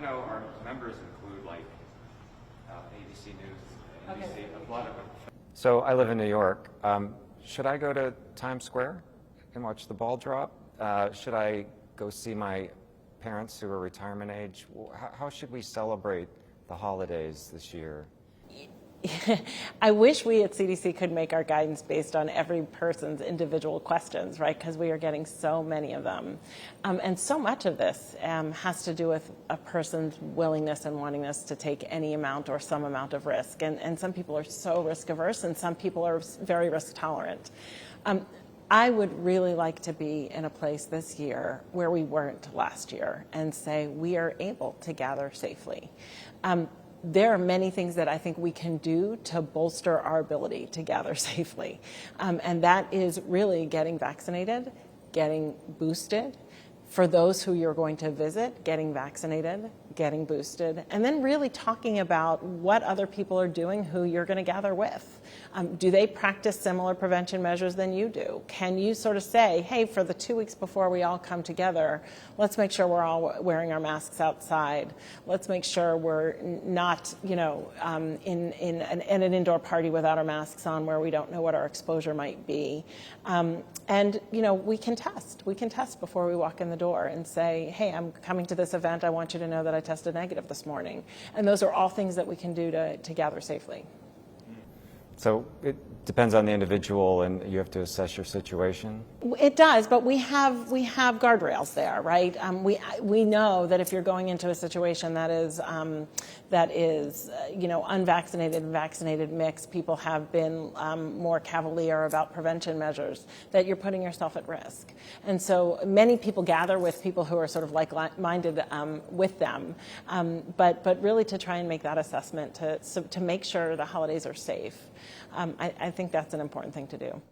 know our members include like ABC News, NBC, a lot of them. So I live in New York. Should I go to Times Square and watch the ball drop? Should I go see my parents who are retirement age? How should we celebrate the holidays this year? I wish we at CDC could make our guidance based on every person's individual questions, right? Because we are getting so many of them. And so much of this has to do with a person's willingness and wantingness to take any amount or some amount of risk. And some people are so risk averse and some people are very risk tolerant. I would really like to be in a place this year where we weren't last year and say we are able to gather safely. There are many things that I think we can do to bolster our ability to gather safely. And that is really getting vaccinated, getting boosted. For those who you're going to visit, getting vaccinated, getting boosted, and then really talking about what other people are doing who you're going to gather with. Do they practice similar prevention measures than you do? Can you sort of say, hey, for the 2 weeks before we all come together, let's make sure we're all wearing our masks outside. Let's make sure we're not, in an indoor party without our masks on where we don't know what our exposure might be. And we can test. We can test before we walk in the door and say, hey, I'm coming to this event. I want you to know that I tested negative this morning. And those are all things that we can do to gather safely. So it depends on the individual, and you have to assess your situation? It does, but we have guardrails there, right? We know that if you're going into a situation that is unvaccinated and vaccinated mix, people have been more cavalier about prevention measures, that you're putting yourself at risk. And so many people gather with people who are sort of like-minded with them, but really to try and make that assessment to make sure the holidays are safe. I think that's an important thing to do.